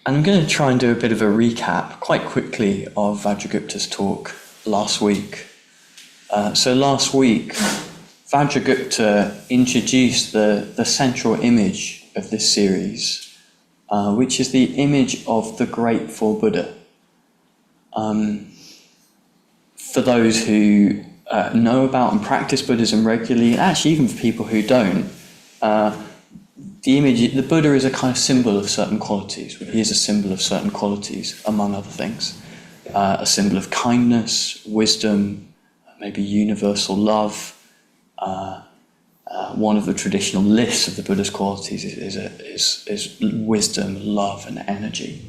And I'm going to try and do a bit of a recap quite quickly of Vajragupta's talk last week. So last week, Vajragupta introduced the central image of this series, which is the image of the grateful Buddha. For those who know about and practice Buddhism regularly, and actually even for people who don't, the Buddha is a kind of symbol of certain qualities. He is a symbol of certain qualities, among other things. A symbol of kindness, wisdom, maybe universal love. One of the traditional lists of the Buddha's qualities is wisdom, love, and energy.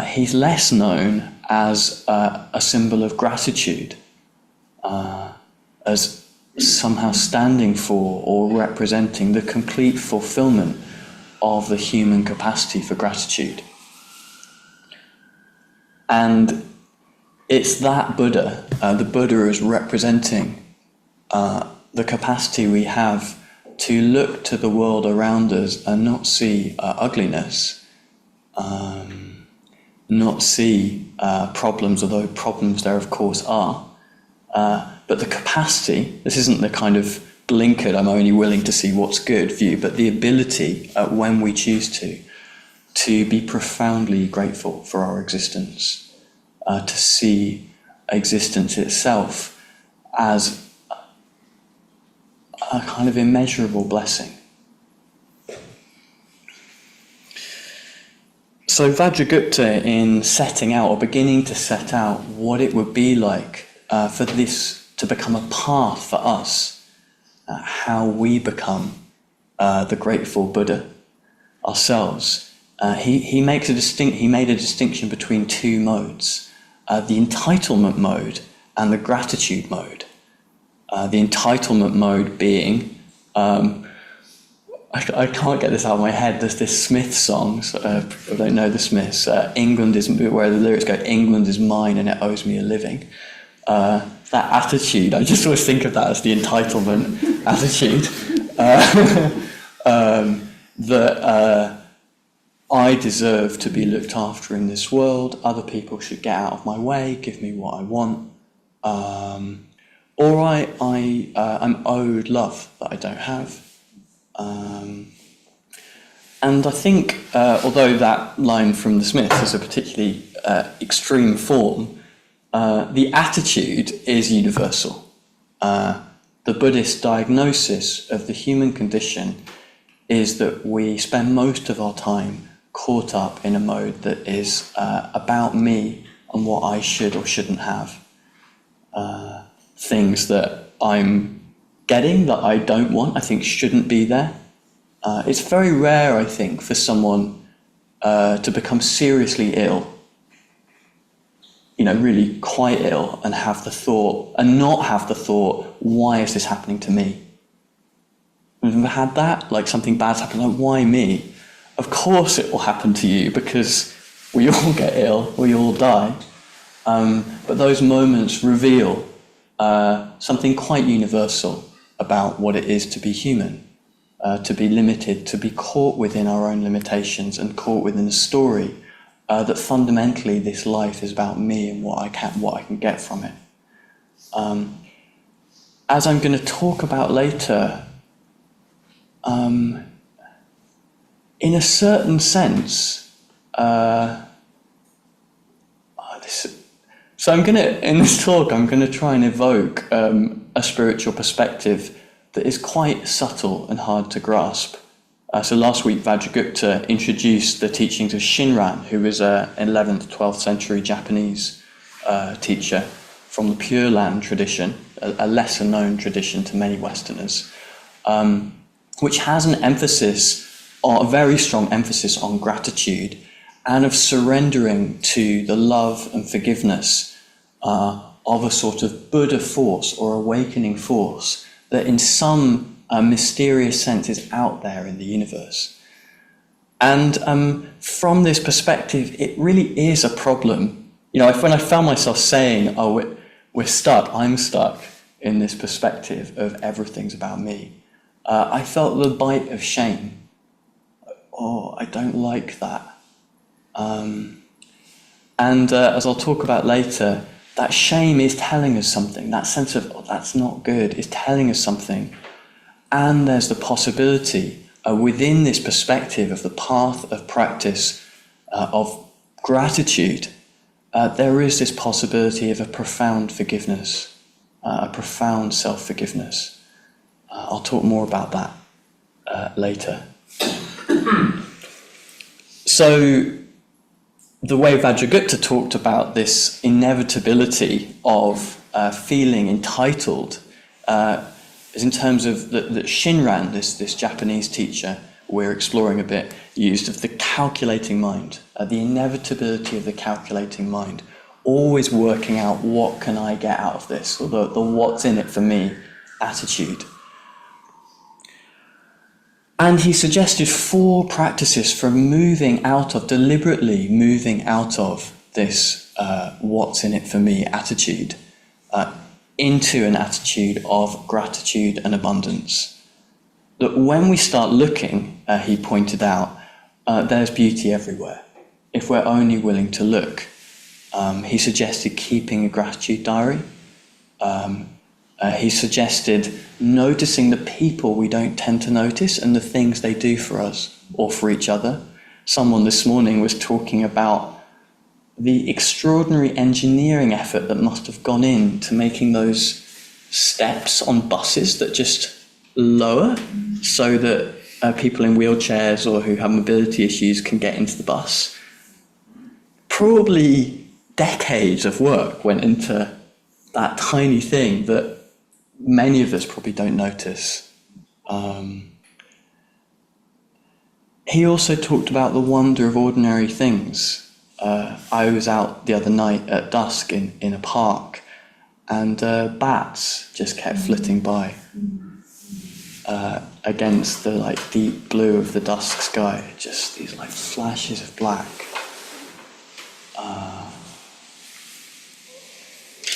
He's less known as a symbol of gratitude, as somehow standing for or representing the complete fulfillment of the human capacity for gratitude. And it's that Buddha, the Buddha is representing the capacity we have to look to the world around us and not see ugliness, not see problems, although problems there of course are. But the capacity, this isn't the kind of blinkered, I'm only willing to see what's good view, but the ability, when we choose to be profoundly grateful for our existence, to see existence itself as a kind of immeasurable blessing. So Vajragupta, in setting out, or beginning to set out what it would be like for this to become a path for us, how we become the grateful Buddha ourselves. He made a distinction between two modes, the entitlement mode and the gratitude mode. The entitlement mode being, I can't get this out of my head, there's this Smiths song, I don't know the Smiths, England is, where the lyrics go, England is mine and it owes me a living. That attitude, I just always think of that as the entitlement attitude. That I deserve to be looked after in this world, other people should get out of my way, give me what I want. Or I'm owed love that I don't have. And I think, although that line from the Smiths is a particularly extreme form, the attitude is universal. The Buddhist diagnosis of the human condition is that we spend most of our time caught up in a mode that is about me and what I should or shouldn't have. Things that I'm getting that I don't want, I think shouldn't be there. It's very rare, I think, for someone to become seriously ill, really quite ill, and have the thought, and not have the thought, why is this happening to me? Have you ever had that? Like something bad's happened, like, why me? Of course it will happen to you, because we all get ill, we all die. But those moments reveal something quite universal about what it is to be human, to be limited, to be caught within our own limitations and caught within a story that fundamentally this life is about me and what I can get from it. As I'm going to talk about later, in a certain sense, so in this talk, I'm going to try and evoke a spiritual perspective that is quite subtle and hard to grasp. So last week, Vajragupta introduced the teachings of Shinran, who was an 11th, 12th century Japanese teacher from the Pure Land tradition, a lesser known tradition to many Westerners, which has a very strong emphasis on gratitude and of surrendering to the love and forgiveness of a sort of Buddha force or awakening force that in some mysterious sense is out there in the universe. And from this perspective, it really is a problem. When I found myself saying, we're stuck, I'm stuck in this perspective of everything's about me, I felt the bite of shame. oh, I don't like that. And as I'll talk about later, that shame is telling us something. That sense of, oh, that's not good, is telling us something. And there's the possibility within this perspective of the path of practice of gratitude, there is this possibility of a profound forgiveness, a profound self-forgiveness. I'll talk more about that later. So the way Vajragupta talked about this inevitability of feeling entitled is in terms of that Shinran, this Japanese teacher we're exploring a bit, used of the calculating mind, the inevitability of the calculating mind, always working out what can I get out of this, or the what's in it for me attitude. And he suggested 4 practices for deliberately moving out of this what's in it for me attitude into an attitude of gratitude and abundance. That when we start looking, he pointed out, there's beauty everywhere, if we're only willing to look. He suggested keeping a gratitude diary. He suggested noticing the people we don't tend to notice and the things they do for us or for each other. Someone this morning was talking about the extraordinary engineering effort that must have gone into making those steps on buses that just lower so that people in wheelchairs or who have mobility issues can get into the bus. Probably decades of work went into that tiny thing that many of us probably don't notice. He also talked about the wonder of ordinary things. I was out the other night at dusk in a park, and bats just kept flitting by against the deep blue of the dusk sky. Just these flashes of black.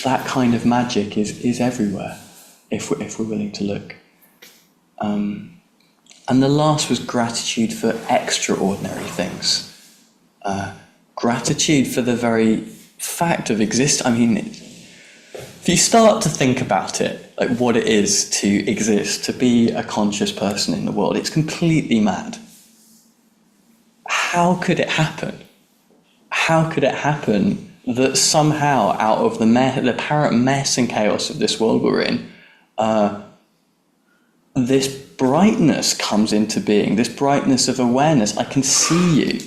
That kind of magic is everywhere if we're willing to look. And the last was gratitude for extraordinary things. Gratitude for the very fact of existence. I mean, if you start to think about it, like what it is to exist, to be a conscious person in the world, it's completely mad. How could it happen? How could it happen that somehow out of the apparent mess and chaos of this world we're in, this brightness comes into being, this brightness of awareness? I can see you.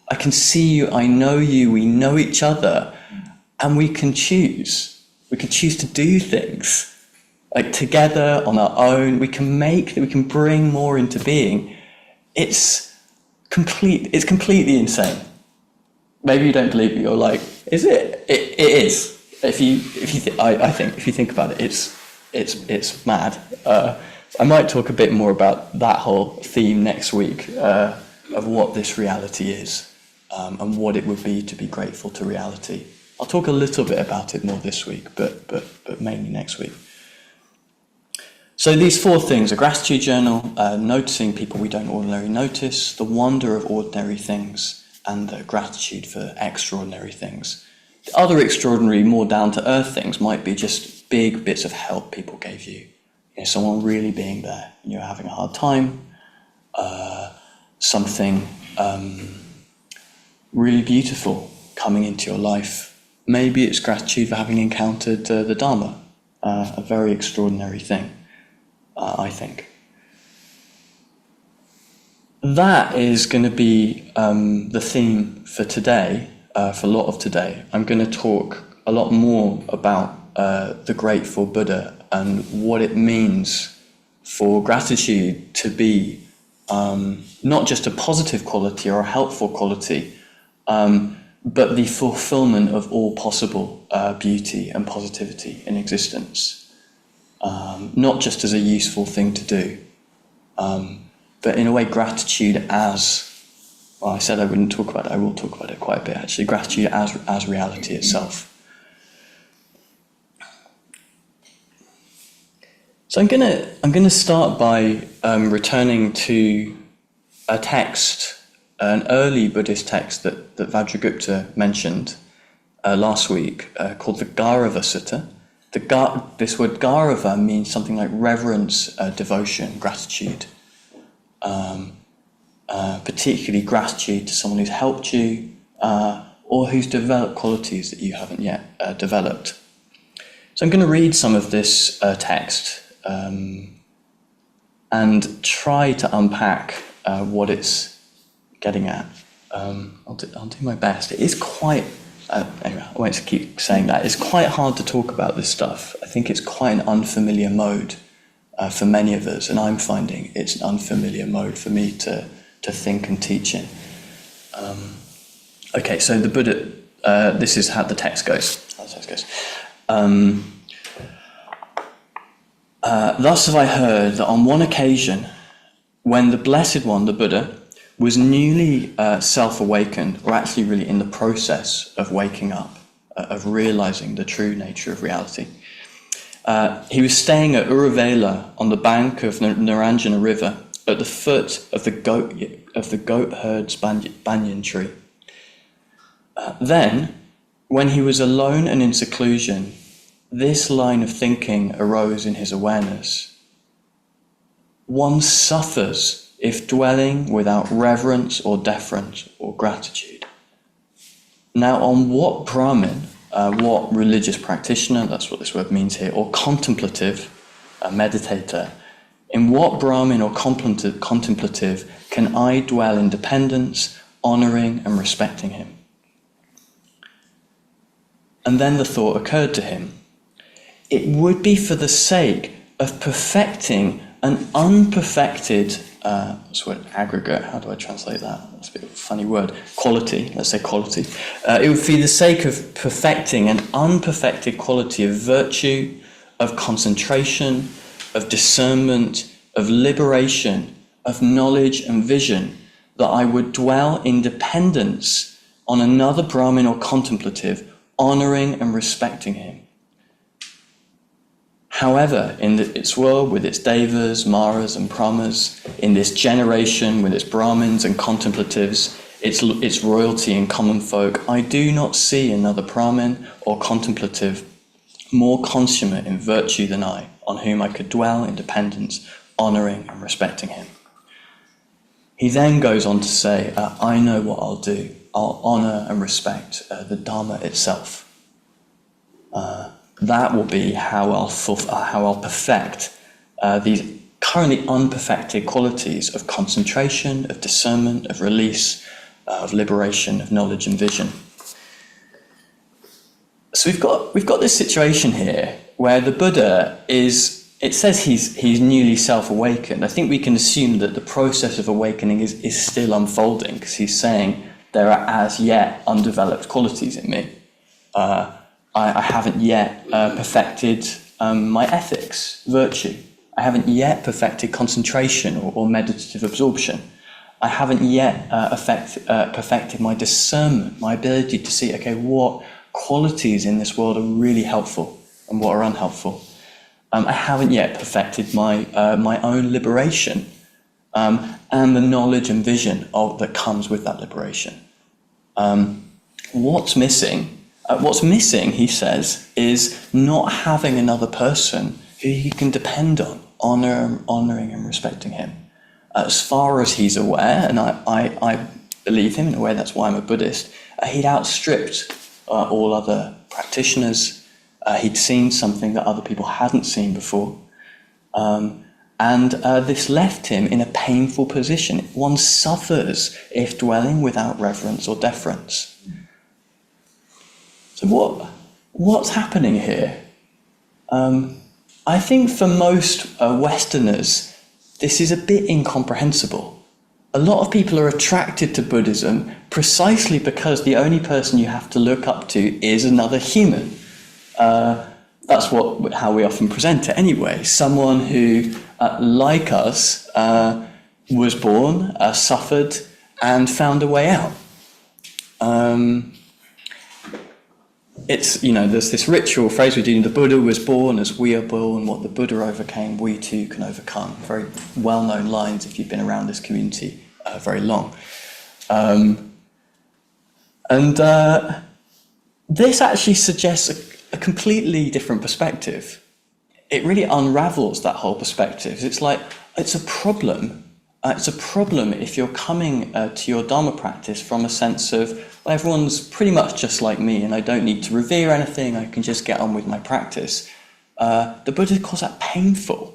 I can see you, I know you, we know each other, and we can choose. We can choose to do things. Like together, on our own, we can bring more into being. It's completely insane. Maybe you don't believe it, you're like, is it? It is. I think if you think about it, it's mad. I might talk a bit more about that whole theme next week, of what this reality is, and what it would be to be grateful to reality. I'll talk a little bit about it more this week, but mainly next week. So these 4 things: a gratitude journal, noticing people we don't ordinarily notice, the wonder of ordinary things, and the gratitude for extraordinary things. The other extraordinary, more down-to-earth things might be just big bits of help people gave you. Someone really being there and you're having a hard time, something really beautiful coming into your life. Maybe it's gratitude for having encountered the Dharma, a very extraordinary thing, I think. That is going to be the theme for today, for a lot of today. I'm going to talk a lot more about the grateful Buddha and what it means for gratitude to be not just a positive quality or a helpful quality, but the fulfillment of all possible beauty and positivity in existence. Not just as a useful thing to do, but in a way gratitude as, well, I said I wouldn't talk about it, I will talk about it quite a bit actually, gratitude as reality itself. So I'm gonna start by returning to a text, an early Buddhist text that Vajragupta mentioned last week, called the Gaurava Sutta. This word Gaurava means something like reverence, devotion, gratitude. Particularly gratitude to someone who's helped you or who's developed qualities that you haven't yet developed. So I'm going to read some of this text and try to unpack what it's getting at. I'll do my best. It is quite, anyway, I won't keep saying that. It's quite hard to talk about this stuff. I think it's quite an unfamiliar mode for many of us, and I'm finding it's an unfamiliar mode for me to think and teach in. Okay, so the Buddha, this is how the text goes. Thus have I heard that on one occasion, when the Blessed One, the Buddha, was newly self-awakened, or actually really in the process of waking up, of realizing the true nature of reality, he was staying at Uruvela on the bank of Naranjana River, at the foot of the goat herd's banyan tree. Then, when he was alone and in seclusion, this line of thinking arose in his awareness. One suffers if dwelling without reverence or deference or gratitude. Now, on what Brahmin, what religious practitioner, that's what this word means here, or contemplative, a meditator, in what Brahmin or contemplative can I dwell in dependence, honouring and respecting him? And then the thought occurred to him. It would be for the sake of perfecting an unperfected, what's the word, aggregate, how do I translate that? That's a bit of a funny word. Quality, let's say quality. It would be the sake of perfecting an unperfected quality of virtue, of concentration, of discernment, of liberation, of knowledge and vision, that I would dwell in dependence on another Brahmin or contemplative, honouring and respecting him. However, in its world with its devas, maras and brahmas, in this generation with its Brahmins and contemplatives, its royalty and common folk, I do not see another Brahmin or contemplative more consummate in virtue than I, on whom I could dwell in dependence, honouring and respecting him. He then goes on to say, I know what I'll do. I'll honour and respect the Dharma itself. That will be how I'll perfect these currently unperfected qualities of concentration, of discernment, of release, of liberation, of knowledge and vision. So we've got this situation here where the Buddha it says he's newly self-awakened. I think we can assume that the process of awakening is still unfolding, because he's saying there are as yet undeveloped qualities in me. I haven't yet perfected my ethics, virtue. I haven't yet perfected concentration or meditative absorption. I haven't yet perfected my discernment, my ability to see, okay, what qualities in this world are really helpful and what are unhelpful. I haven't yet perfected my own liberation and the knowledge and vision that comes with that liberation. What's missing? What's missing, he says, is not having another person who he can depend on, honouring and respecting him. As far as he's aware, and I believe him in a way, that's why I'm a Buddhist, he'd outstripped all other practitioners. He'd seen something that other people hadn't seen before. And this left him in a painful position. One suffers if dwelling without reverence or deference. So what's happening here? I think for most Westerners, this is a bit incomprehensible. A lot of people are attracted to Buddhism precisely because the only person you have to look up to is another human. That's how we often present it anyway. Someone who, like us, was born, suffered, and found a way out. There's this ritual phrase we do, the Buddha was born as we are born, what the Buddha overcame, we too can overcome. Very well-known lines if you've been around this community very long. And this actually suggests a completely different perspective. It really unravels that whole perspective. It's like, it's a problem. It's a problem if you're coming to your Dharma practice from a sense of, well, everyone's pretty much just like me and I don't need to revere anything, I can just get on with my practice. The Buddha calls that painful.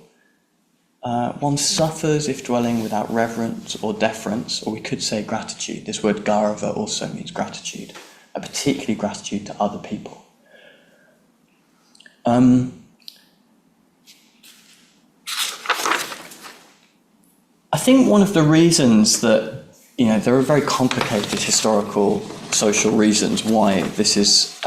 One suffers if dwelling without reverence or deference, or we could say gratitude. This word garava also means gratitude, particularly gratitude to other people. I think one of the reasons that, there are very complicated historical, social reasons why this is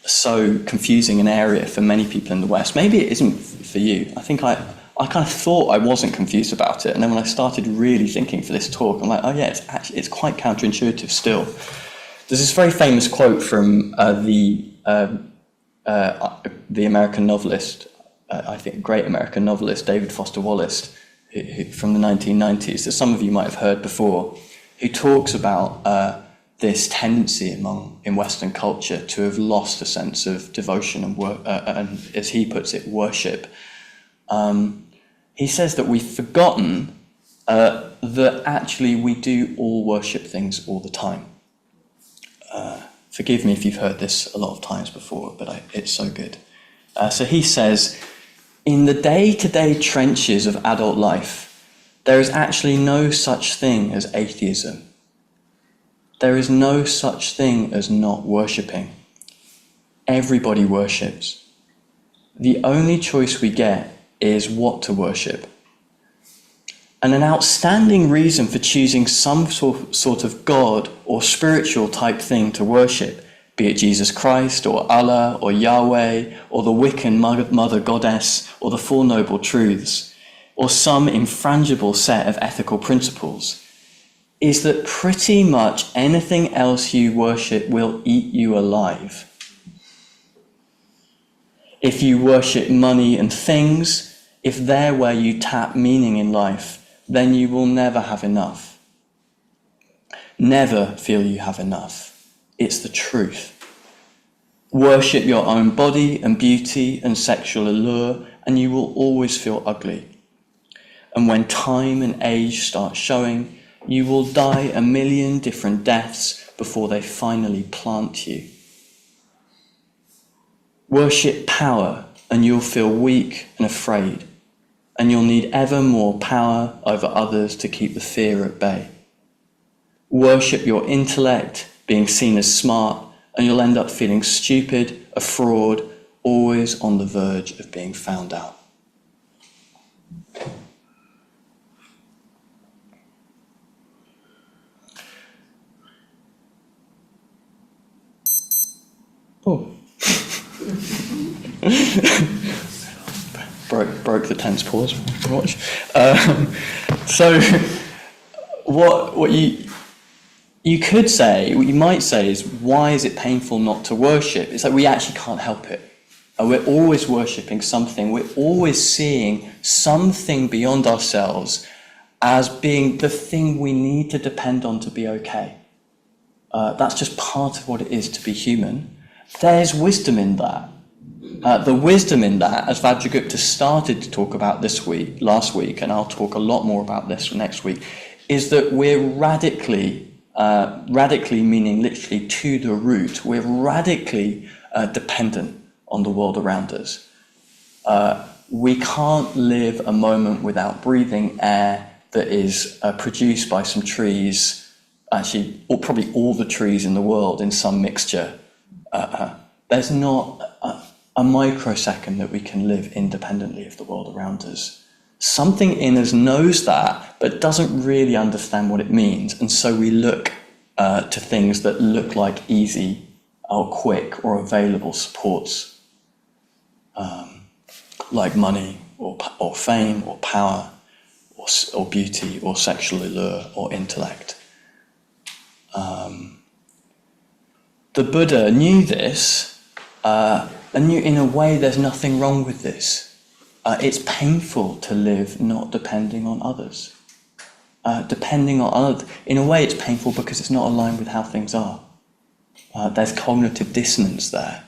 so confusing an area for many people in the West. Maybe it isn't for you. I think I kind of thought I wasn't confused about it, and then when I started really thinking for this talk, I'm like, oh yeah, it's quite counterintuitive still. There's this very famous quote from the American novelist, I think great American novelist, David Foster Wallace, from the 1990s, that some of you might have heard before, who talks about this tendency in Western culture to have lost a sense of devotion and as he puts it, worship. He says that we've forgotten that actually we do all worship things all the time. Forgive me if you've heard this a lot of times before, but it's so good. So he says, in the day-to-day trenches of adult life, there is actually no such thing as atheism. There is no such thing as not worshipping. Everybody worships. The only choice we get is what to worship. And an outstanding reason for choosing some sort of God or spiritual type thing to worship, be it Jesus Christ or Allah or Yahweh or the Wiccan Mother Goddess or the Four Noble Truths or some infrangible set of ethical principles, is that pretty much anything else you worship will eat you alive. If you worship money and things, if they're where you tap meaning in life, then you will never have enough. Never feel you have enough. It's the truth. Worship your own body and beauty and sexual allure, and you will always feel ugly. And when time and age start showing, you will die 1,000,000 different deaths before they finally plant you. Worship power, and you'll feel weak and afraid, and you'll need ever more power over others to keep the fear at bay. Worship your intellect, being seen as smart, and you'll end up feeling stupid, a fraud, always on the verge of being found out. Oh. broke the tense pause. Watch. So, what you could say, what you might say is, why is it painful not to worship? It's like we actually can't help it. We're always worshipping something. We're always seeing something beyond ourselves as being the thing we need to depend on to be okay. That's just part of what it is to be human. There's wisdom in that. The wisdom in that, as Vajragupta started to talk about last week, and I'll talk a lot more about this next week, is that we're radically meaning literally to the root, we're radically dependent on the world around us. We can't live a moment without breathing air that is produced by some trees, actually, or probably all the trees in the world in some mixture. There's not a microsecond that we can live independently of the world around us. Something in us knows that, but doesn't really understand what it means, and so we look to things that look like easy or quick or available supports, like money or fame or power or beauty or sexual allure or intellect. The Buddha knew this, and knew in a way there's nothing wrong with this. It's painful to live not depending on others. depending on others. In a way, it's painful because it's not aligned with how things are. There's cognitive dissonance there.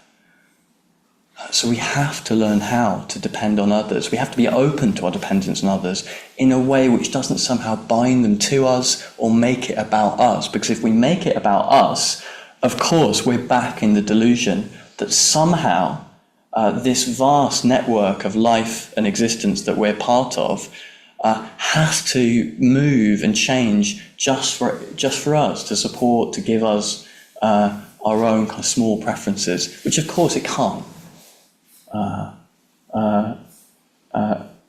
So we have to learn how to depend on others. We have to be open to our dependence on others in a way which doesn't somehow bind them to us or make it about us. Because if we make it about us, of course, we're back in the delusion that somehow this vast network of life and existence that we're part of has to move and change just for us, to support, to give us our own kind of small preferences, which of course it can't.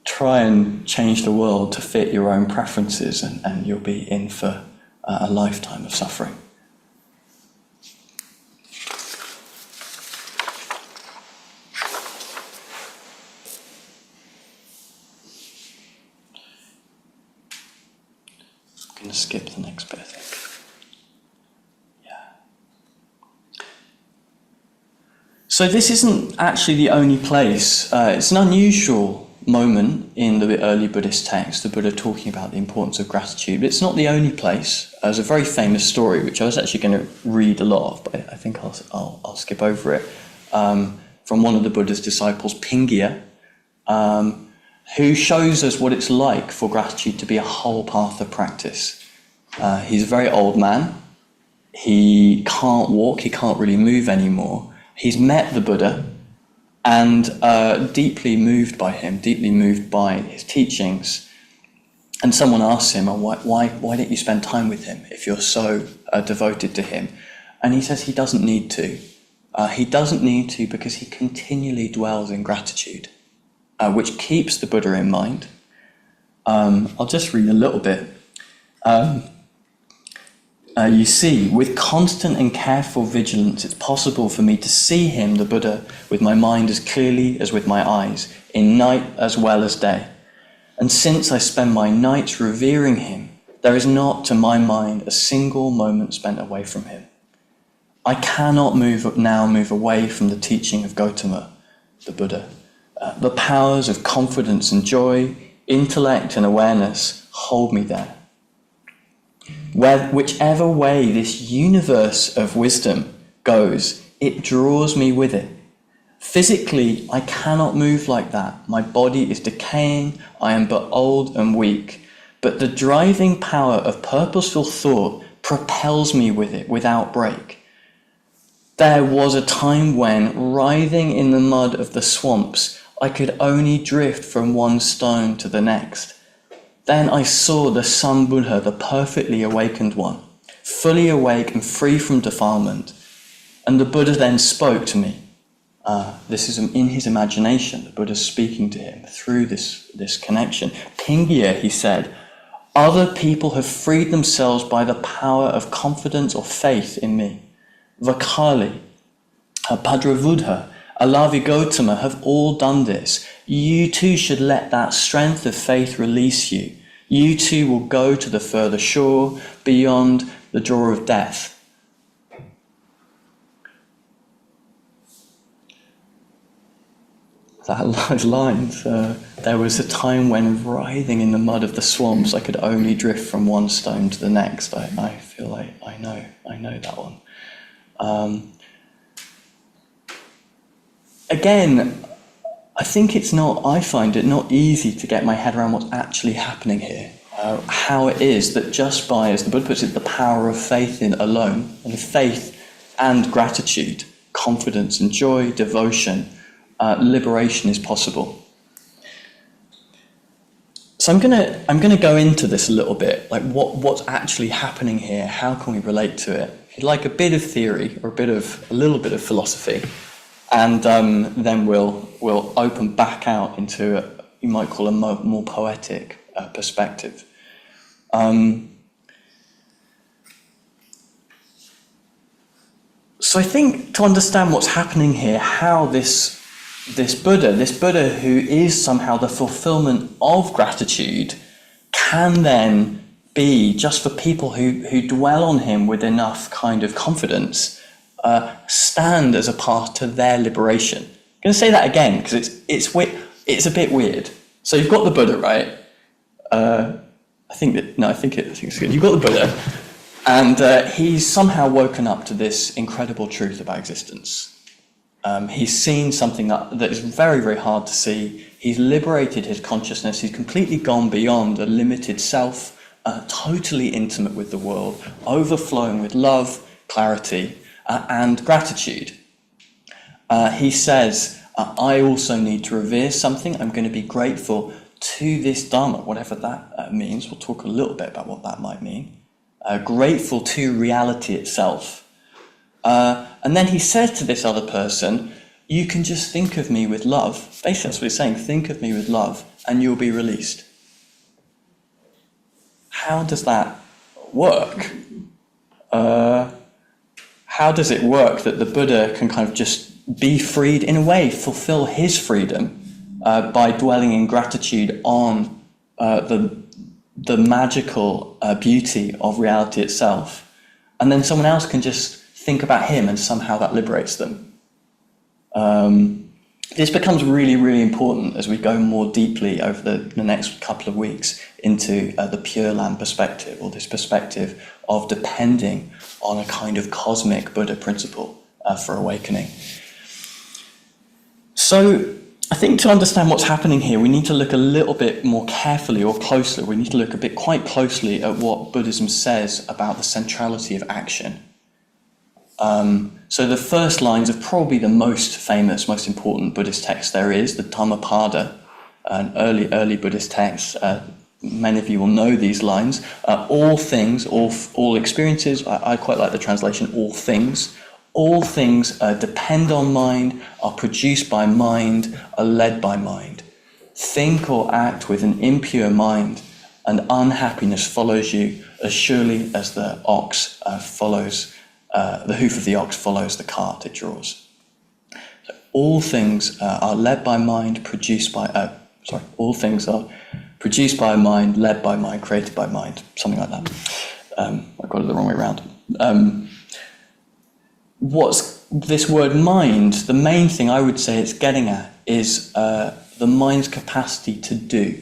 Try and change the world to fit your own preferences, and you'll be in for a lifetime of suffering. I'm going to skip the next bit, I think. So this isn't actually the only place. It's an unusual moment in the early Buddhist text, the Buddha talking about the importance of gratitude. But it's not the only place. There's a very famous story, which I was actually going to read a lot of, but I think I'll skip over it, from one of the Buddha's disciples, Pingya, who shows us what it's like for gratitude to be a whole path of practice. He's a very old man. He can't walk. He can't really move anymore. He's met the Buddha and deeply moved by him, deeply moved by his teachings. And someone asks him, why don't you spend time with him if you're so devoted to him? And he says he doesn't need to. He doesn't need to because he continually dwells in gratitude, which keeps the Buddha in mind. I'll just read a little bit. You see, with constant and careful vigilance, it's possible for me to see him, the Buddha, with my mind as clearly as with my eyes, in night as well as day. And since I spend my nights revering him, there is not, to my mind, a single moment spent away from him. I cannot move away from the teaching of Gautama, the Buddha. The powers of confidence and joy, intellect and awareness hold me there. Whichever way this universe of wisdom goes, it draws me with it. Physically, I cannot move like that. My body is decaying, I am but old and weak. But the driving power of purposeful thought propels me with it without break. There was a time when, writhing in the mud of the swamps, I could only drift from one stone to the next. Then I saw the Sun Buddha, the perfectly awakened one, fully awake and free from defilement. And the Buddha then spoke to me. This is in his imagination, the Buddha speaking to him through this connection. Pingya, he said, other people have freed themselves by the power of confidence or faith in me. Vakali, Bhadravudha, Alavi Gautama have all done this. You too should let that strength of faith release you. You too will go to the further shore, beyond the door of death. Those lines, there was a time when writhing in the mud of the swamps, I could only drift from one stone to the next. I feel like I know that one. Again, I find it not easy to get my head around what's actually happening here. How it is that just by, as the Buddha puts it, the power of faith in alone, and faith and gratitude, confidence and joy, devotion, liberation is possible. So I'm gonna go into this a little bit, like what's actually happening here. How can we relate to it? If you'd like a bit of theory or a little bit of philosophy. And then we'll open back out into you might call a more poetic perspective. So I think to understand what's happening here, how this Buddha who is somehow the fulfillment of gratitude, can then be, just for people who dwell on him with enough kind of confidence, stand as a path to their liberation. I'm going to say that again because it's a bit weird. So you've got the Buddha, right? I think it's good. You've got the Buddha, and he's somehow woken up to this incredible truth about existence. He's seen something that is very, very hard to see. He's liberated his consciousness. He's completely gone beyond a limited self, totally intimate with the world, overflowing with love, clarity, and gratitude. He says, I also need to revere something. I'm going to be grateful to this Dharma, whatever that means. We'll talk a little bit about what that might mean. Grateful to reality itself. And then he says to this other person, you can just think of me with love. Basically, that's what he's saying. Think of me with love, and you'll be released. How does that work? How does it work that the Buddha can kind of just be freed, in a way, fulfill his freedom by dwelling in gratitude on the magical beauty of reality itself, and then someone else can just think about him and somehow that liberates them? This becomes really, really important as we go more deeply over the next couple of weeks into the Pure Land perspective, or this perspective of depending on a kind of cosmic Buddha principle for awakening. So I think to understand what's happening here, we need to look a little bit more carefully or closely. We need to look quite closely at what Buddhism says about the centrality of action. So the first lines of probably the most famous, most important Buddhist text there is, the Dhammapada, an early Buddhist text. Many of you will know these lines. All things, all experiences, I quite like the translation, all things depend on mind, are produced by mind, are led by mind. Think or act with an impure mind, and unhappiness follows you as surely as the ox follows the hoof of the ox follows the cart it draws. So all things are led by mind, all things are produced by mind, led by mind, created by mind, something like that. I got it the wrong way around. What's this word mind? The main thing I would say it's getting at is the mind's capacity to do.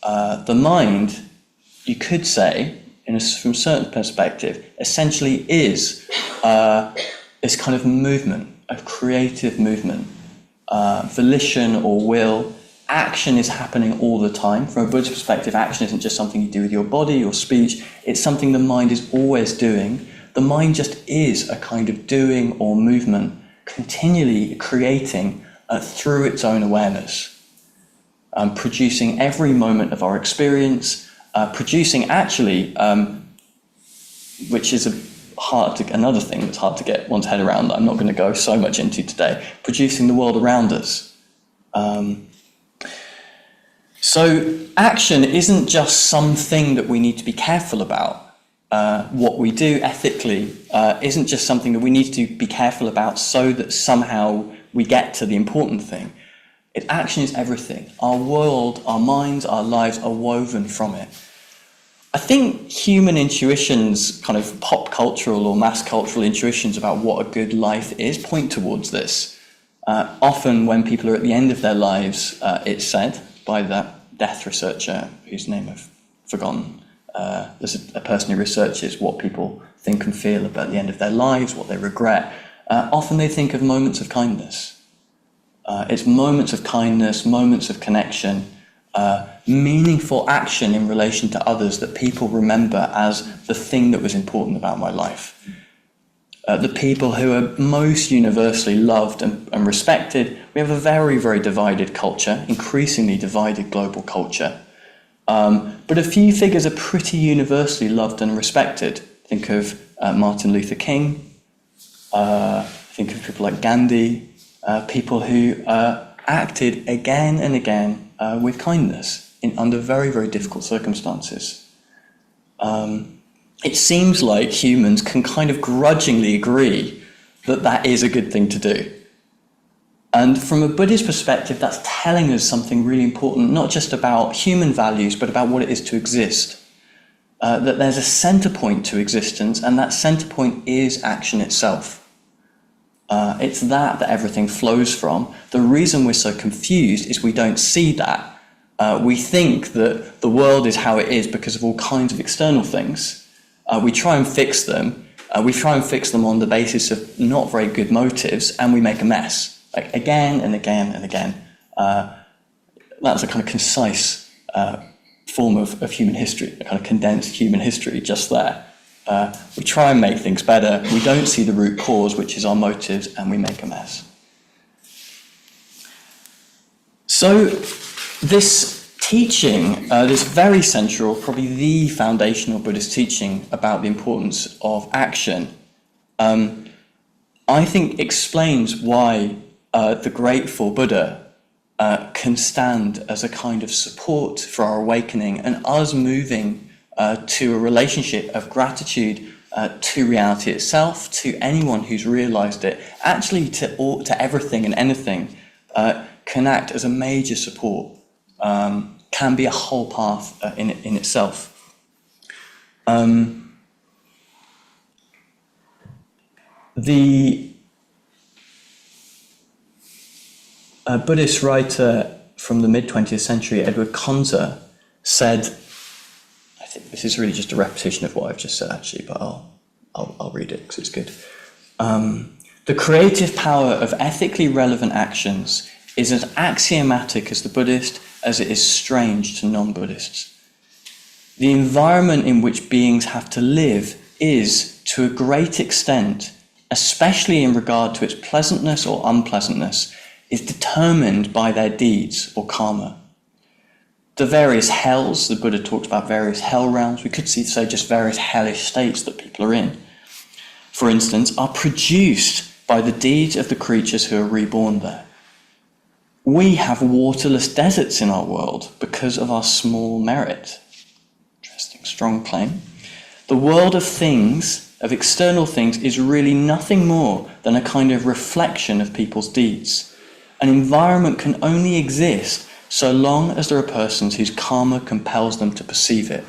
The mind, you could say, from a certain perspective, essentially is this kind of movement, a creative movement, volition or will. Action is happening all the time. From a Buddhist perspective, action isn't just something you do with your body or speech, it's something the mind is always doing. The mind just is a kind of doing or movement, continually creating through its own awareness, producing every moment of our experience, producing actually, which is another thing that's hard to get one's head around, that I'm not going to go so much into today, producing the world around us. So action isn't just something that we need to be careful about. What we do ethically isn't just something that we need to be careful about so that somehow we get to the important thing. Action is everything. Our world, our minds, our lives are woven from it. I think human intuitions, kind of pop cultural or mass cultural intuitions about what a good life is, point towards this. Often when people are at the end of their lives, it's said by that death researcher whose name I've forgotten. There's a person who researches what people think and feel about the end of their lives, what they regret. Often they think of moments of kindness. It's moments of kindness, moments of connection, meaningful action in relation to others that people remember as the thing that was important about my life. The people who are most universally loved and respected. We have a very, very divided culture, increasingly divided global culture. But a few figures are pretty universally loved and respected. Think of Martin Luther King. Think of people like Gandhi. People who acted again and again with kindness under very, very difficult circumstances. It seems like humans can kind of grudgingly agree that that is a good thing to do. And from a Buddhist perspective, that's telling us something really important, not just about human values, but about what it is to exist. That there's a center point to existence, and that center point is action itself. It's that everything flows from. The reason we're so confused is we don't see that. We think that the world is how it is because of all kinds of external things. We try and fix them. We try and fix them on the basis of not very good motives, and we make a mess, like again and again and again. That's a kind of concise form of human history, a kind of condensed human history just there. We try and make things better. We don't see the root cause, which is our motives, and we make a mess. So this teaching, this very central, probably the foundational Buddhist teaching about the importance of action, I think explains why the grateful Buddha can stand as a kind of support for our awakening and us moving to a relationship of gratitude to reality itself, to anyone who's realized it, actually to everything and anything, can act as a major support, can be a whole path in itself. The Buddhist writer from the mid-20th century, Edward Conzer, said, I think this is really just a repetition of what I've just said actually, but I'll read it because it's good. The creative power of ethically relevant actions is as axiomatic as the Buddhist as it is strange to non-Buddhists. The environment in which beings have to live is, to a great extent, especially in regard to its pleasantness or unpleasantness, is determined by their deeds or karma. The various hells, the Buddha talked about various hell realms, we could say just various hellish states that people are in, for instance, are produced by the deeds of the creatures who are reborn there. We have waterless deserts in our world because of our small merit. Interesting, strong claim. The world of things, of external things, is really nothing more than a kind of reflection of people's deeds. An environment can only exist so long as there are persons whose karma compels them to perceive it.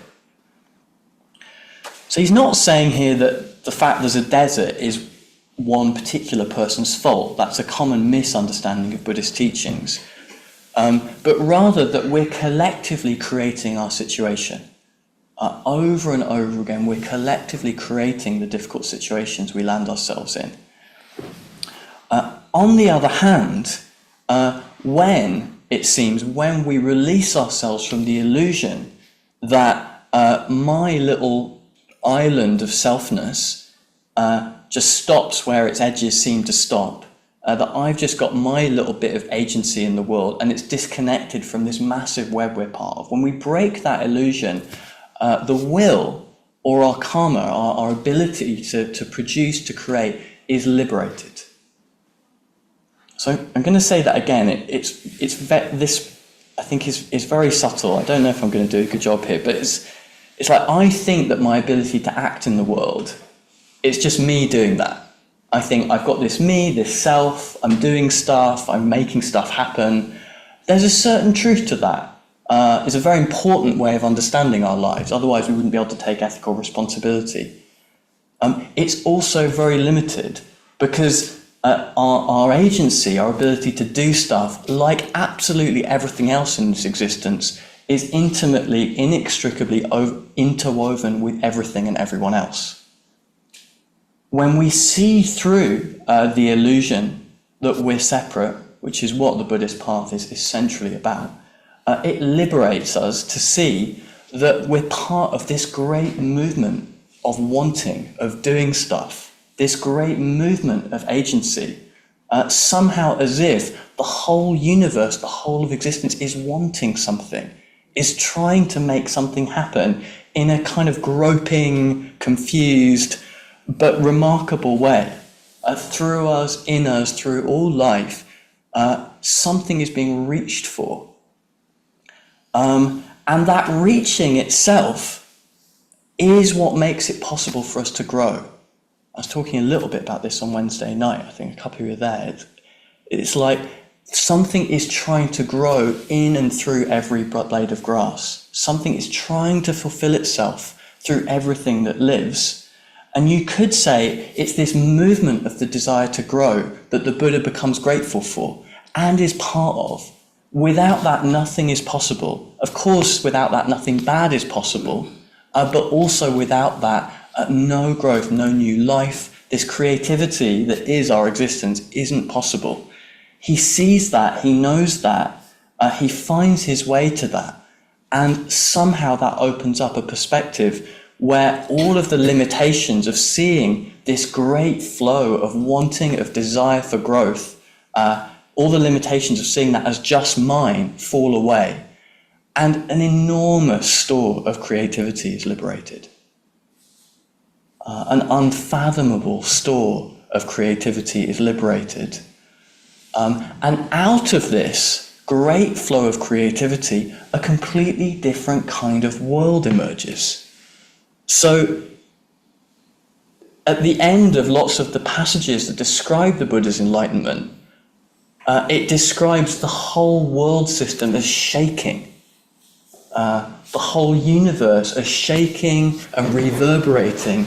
So he's not saying here that the fact there's a desert is one particular person's fault. That's a common misunderstanding of Buddhist teachings. But rather that we're collectively creating our situation. Over and over again, we're collectively creating the difficult situations we land ourselves in. On the other hand, when we release ourselves from the illusion that my little island of selfness just stops where its edges seem to stop, that I've just got my little bit of agency in the world and it's disconnected from this massive web we're part of. When we break that illusion, the will or our karma, our ability to produce, to create, is liberated. So I'm going to say that again. This I think is very subtle. I don't know if I'm going to do a good job here, but it's like I think that my ability to act in the world, it's just me doing that. I think I've got this me, this self, I'm doing stuff, I'm making stuff happen. There's a certain truth to that. It's a very important way of understanding our lives, otherwise we wouldn't be able to take ethical responsibility. It's also very limited because our agency, our ability to do stuff, like absolutely everything else in this existence, is intimately, inextricably interwoven with everything and everyone else. When we see through the illusion that we're separate, which is what the Buddhist path is centrally about, it liberates us to see that we're part of this great movement of wanting, of doing stuff, this great movement of agency, somehow as if the whole universe, the whole of existence is wanting something, is trying to make something happen in a kind of groping, confused, but remarkable way. Through us, in us, through all life, something is being reached for. And that reaching itself is what makes it possible for us to grow. I was talking a little bit about this on Wednesday night. I think a couple of you were there. It's like something is trying to grow in and through every blade of grass. Something is trying to fulfill itself through everything that lives. And you could say it's this movement of the desire to grow that the Buddha becomes grateful for and is part of. Without that, nothing is possible. Of course, without that, nothing bad is possible, but also without that, no growth, no new life. This creativity that is our existence isn't possible. He sees that, he knows that, he finds his way to that, and somehow that opens up a perspective where all of the limitations of seeing this great flow of wanting, of desire for growth, all the limitations of seeing that as just mine fall away, and an enormous store of creativity is liberated. An unfathomable store of creativity is liberated. And out of this great flow of creativity, a completely different kind of world emerges. So, at the end of lots of the passages that describe the Buddha's enlightenment, it describes the whole world system as shaking. The whole universe as shaking and reverberating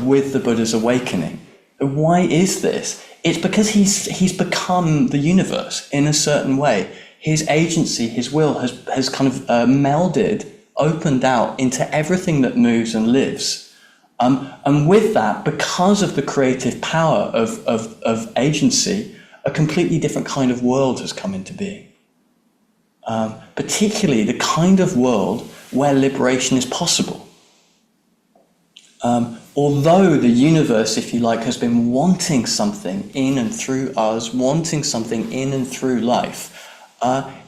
with the Buddha's awakening. Why is this? It's because he's become the universe in a certain way. His agency, his will has kind of melded, opened out into everything that moves and lives. And with that, because of the creative power of agency, a completely different kind of world has come into being. Particularly the kind of world where liberation is possible. Although the universe, if you like, has been wanting something in and through us, wanting something in and through life,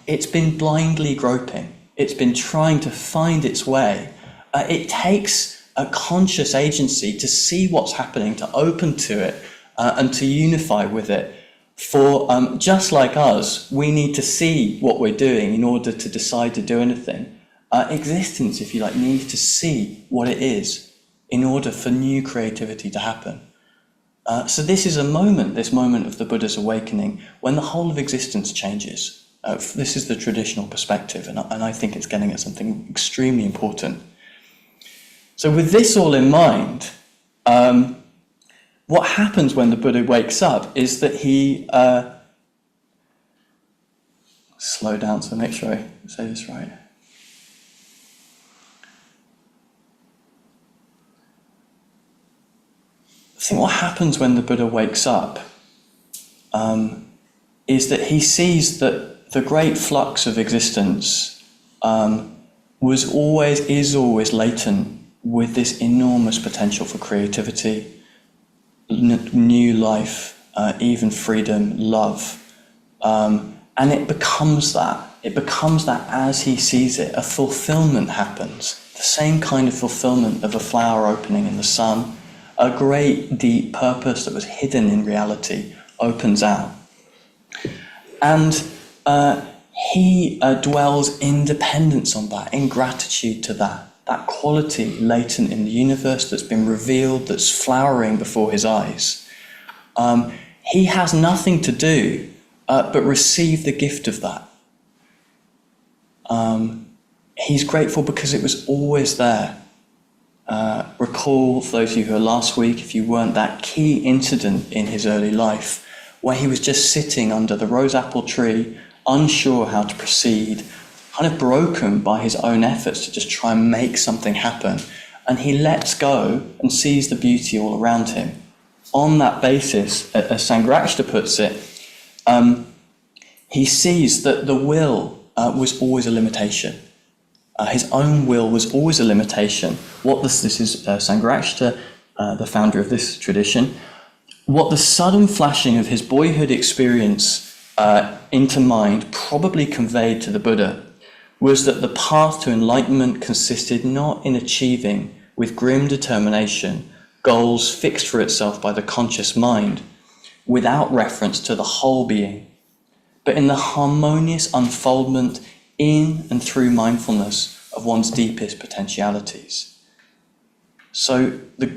it's been blindly groping. It's been trying to find its way. It takes a conscious agency to see what's happening, to open to it, and to unify with it. For just like us, we need to see what we're doing in order to decide to do anything. Existence, if you like, needs to see what it is in order for new creativity to happen. So this is this moment of the Buddha's awakening, when the whole of existence changes. This is the traditional perspective, and I think it's getting at something extremely important. So with this all in mind, what happens when the Buddha wakes up is that he... slow down so make sure I say this right. I think what happens when the Buddha wakes up is that he sees that the great flux of existence is always latent with this enormous potential for creativity, new life, even freedom, love. And it becomes that as he sees it. A fulfillment happens, the same kind of fulfillment of a flower opening in the sun. A great deep purpose that was hidden in reality opens out. And he dwells in dependence on that, in gratitude to that quality latent in the universe that's been revealed, that's flowering before his eyes. He has nothing to do but receive the gift of that. He's grateful because it was always there. Recall, those of you who were last week, if you weren't, that key incident in his early life where he was just sitting under the rose apple tree, unsure how to proceed, kind of broken by his own efforts to just try and make something happen. And he lets go and sees the beauty all around him. On that basis, as Sangharakshita puts it, he sees that the will was always a limitation. His own will was always a limitation. This is Sangharakshita, the founder of this tradition. What the sudden flashing of his boyhood experience into mind probably conveyed to the Buddha was that the path to enlightenment consisted not in achieving, with grim determination, goals fixed for itself by the conscious mind, without reference to the whole being, but in the harmonious unfoldment in and through mindfulness of one's deepest potentialities. So the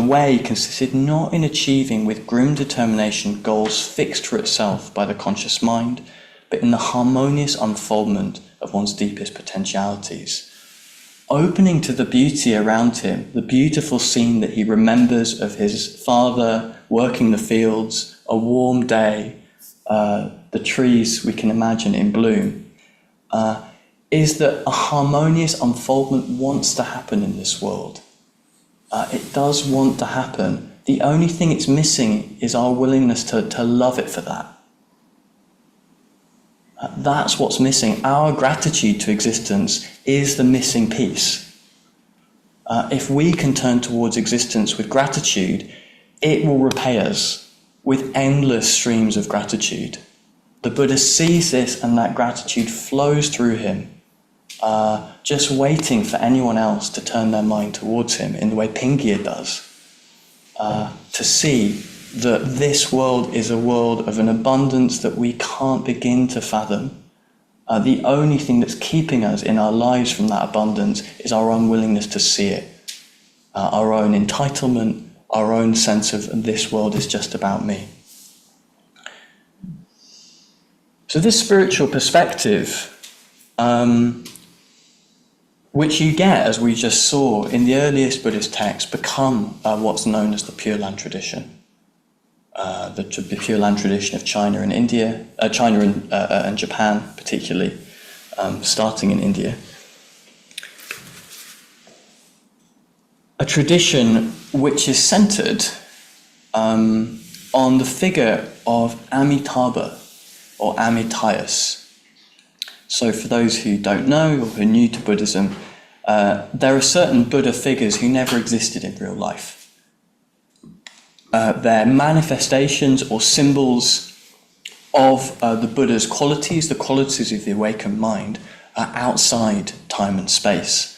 way consisted not in achieving with grim determination goals fixed for itself by the conscious mind, but in the harmonious unfoldment of one's deepest potentialities. Opening to the beauty around him, the beautiful scene that he remembers of his father working the fields, a warm day, the trees we can imagine in bloom, is that a harmonious unfoldment wants to happen in this world. It does want to happen. The only thing it's missing is our willingness to love it for that. That's what's missing. Our gratitude to existence is the missing piece. If we can turn towards existence with gratitude, it will repay us with endless streams of gratitude. The Buddha sees this, and that gratitude flows through him, just waiting for anyone else to turn their mind towards him in the way Pingya does, to see that this world is a world of an abundance that we can't begin to fathom. The only thing that's keeping us in our lives from that abundance is our unwillingness to see it, our own entitlement, our own sense of this world is just about me. So this spiritual perspective, which you get, as we just saw in the earliest Buddhist texts, become what's known as the Pure Land tradition. The Pure Land tradition of China and India, China and Japan particularly, starting in India. A tradition which is centered on the figure of Amitabha or Amitayus. So for those who don't know or who are new to Buddhism, there are certain Buddha figures who never existed in real life. They're manifestations or symbols of the Buddha's qualities, the qualities of the awakened mind, outside time and space.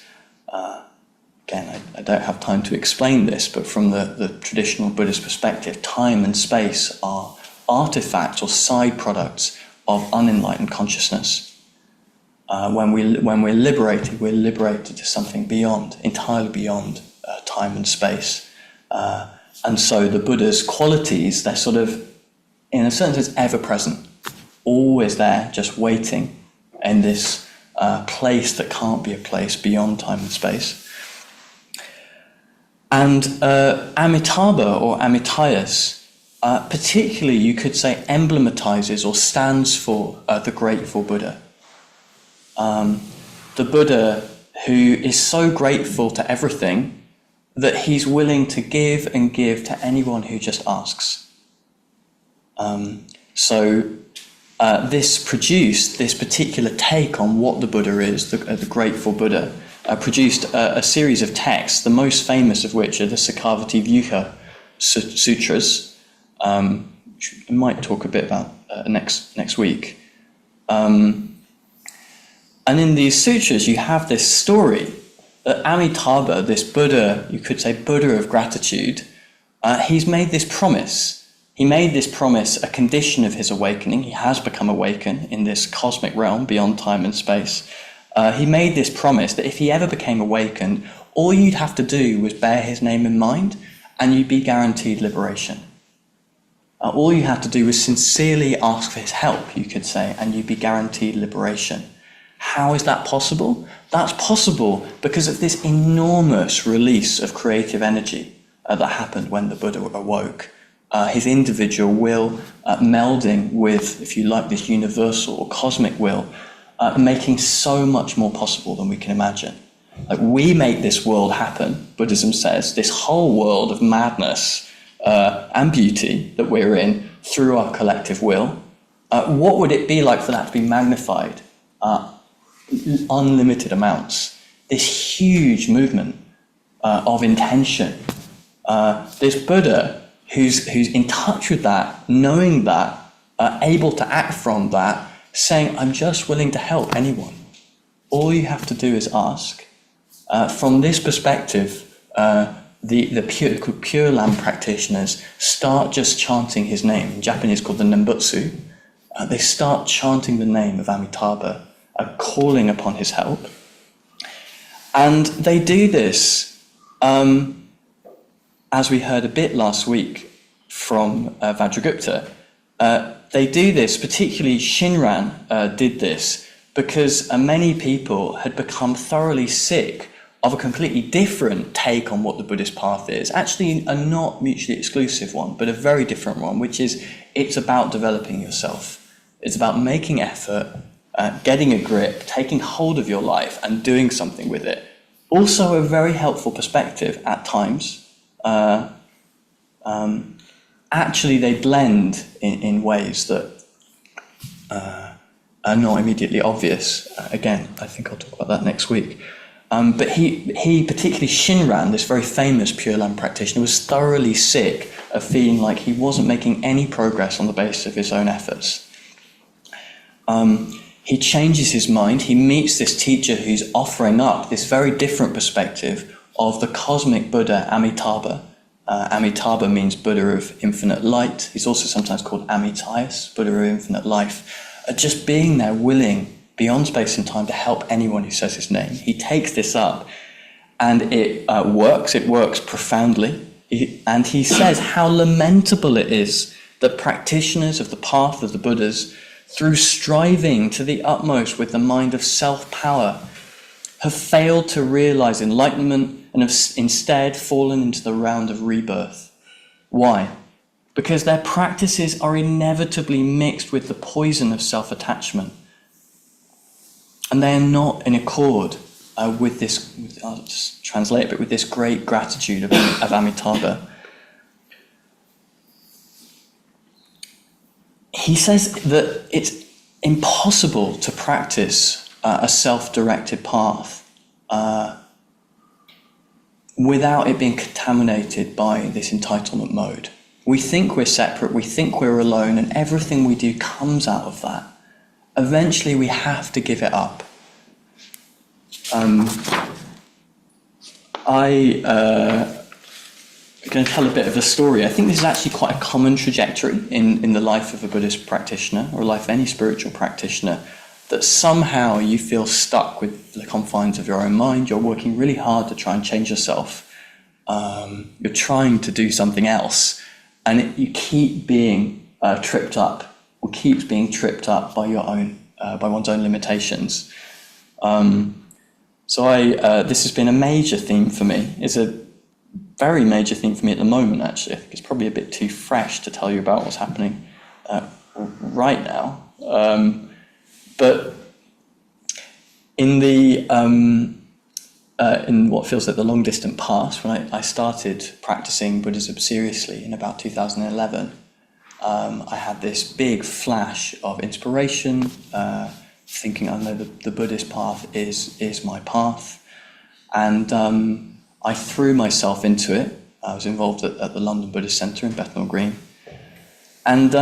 Again, I don't have time to explain this, but from the traditional Buddhist perspective, time and space are artifacts or side products of unenlightened consciousness. When we're liberated to something beyond, entirely beyond time and space. And so the Buddha's qualities, they're sort of, in a certain sense, ever-present, always there, just waiting in this place that can't be a place beyond time and space. And Amitabha or Amitayus, particularly you could say emblematizes or stands for the grateful Buddha. The Buddha who is so grateful to everything that he's willing to give and give to anyone who just asks. This particular take on what the Buddha is, the grateful Buddha, produced a series of texts, the most famous of which are the Sakavati Vyuha Sutras, which we might talk a bit about next week. And in these sutras, you have this story that Amitabha, this Buddha, you could say Buddha of gratitude, he's made this promise. He made this promise a condition of his awakening. He has become awakened in this cosmic realm beyond time and space. He made this promise that if he ever became awakened, all you'd have to do was bear his name in mind and you'd be guaranteed liberation. All you had to do was sincerely ask for his help, you could say, and you'd be guaranteed liberation. How is that possible? That's possible because of this enormous release of creative energy that happened when the Buddha awoke. His individual will melding with, if you like, this universal or cosmic will, making so much more possible than we can imagine. Like, we make this world happen, Buddhism says, this whole world of madness and beauty that we're in through our collective will. What would it be like for that to be magnified? Unlimited amounts. This huge movement of intention. This Buddha who's in touch with that, knowing that, able to act from that, saying, I'm just willing to help anyone. All you have to do is ask. From this perspective, the Pure Land practitioners start just chanting his name, in Japanese called the Nembutsu. They start chanting the name of Amitabha, calling upon his help. And they do this, as we heard a bit last week from Vajragupta, they do this, particularly Shinran did this, because many people had become thoroughly sick of a completely different take on what the Buddhist path is. Actually, a not mutually exclusive one, but a very different one, which is it's about developing yourself. It's about making effort, getting a grip, taking hold of your life and doing something with it. Also a very helpful perspective at times. Actually, they blend in ways that are not immediately obvious. Again, I think I'll talk about that next week. But he, particularly Shinran, this very famous Pure Land practitioner, was thoroughly sick of feeling like he wasn't making any progress on the basis of his own efforts. He changes his mind. He meets this teacher who's offering up this very different perspective of the cosmic Buddha Amitabha. Amitabha means Buddha of infinite light. He's also sometimes called Amitayus, Buddha of infinite life. Just being there, willing, beyond space and time, to help anyone who says his name. He takes this up, and it works. It works profoundly. And he says how lamentable it is that practitioners of the path of the Buddhas, through striving to the utmost with the mind of self-power, have failed to realize enlightenment and have instead fallen into the round of rebirth. Why? Because their practices are inevitably mixed with the poison of self-attachment. And they are not in accord with this, I'll just translate it, but with this great gratitude of Amitabha. He says that it's impossible to practice a self-directed path without it being contaminated by this entitlement mode. We think we're separate, we think we're alone, and everything we do comes out of that. Eventually we have to give it up. I'm going to tell a bit of a story. I think this is actually quite a common trajectory in the life of a Buddhist practitioner, or life of any spiritual practitioner, that somehow you feel stuck with the confines of your own mind. You're working really hard to try and change yourself. You're trying to do something else, and you keep being tripped up, or keeps being tripped up by your own, by one's own limitations. So this has been a major theme for me. It's a very major theme for me at the moment, actually. I think it's probably a bit too fresh to tell you about what's happening right now. But in the in what feels like the long distant past, when I started practicing Buddhism seriously in about 2011, I had this big flash of inspiration, thinking, I know the Buddhist path is my path, and I threw myself into it. I was involved at the London Buddhist Centre in Bethnal Green, and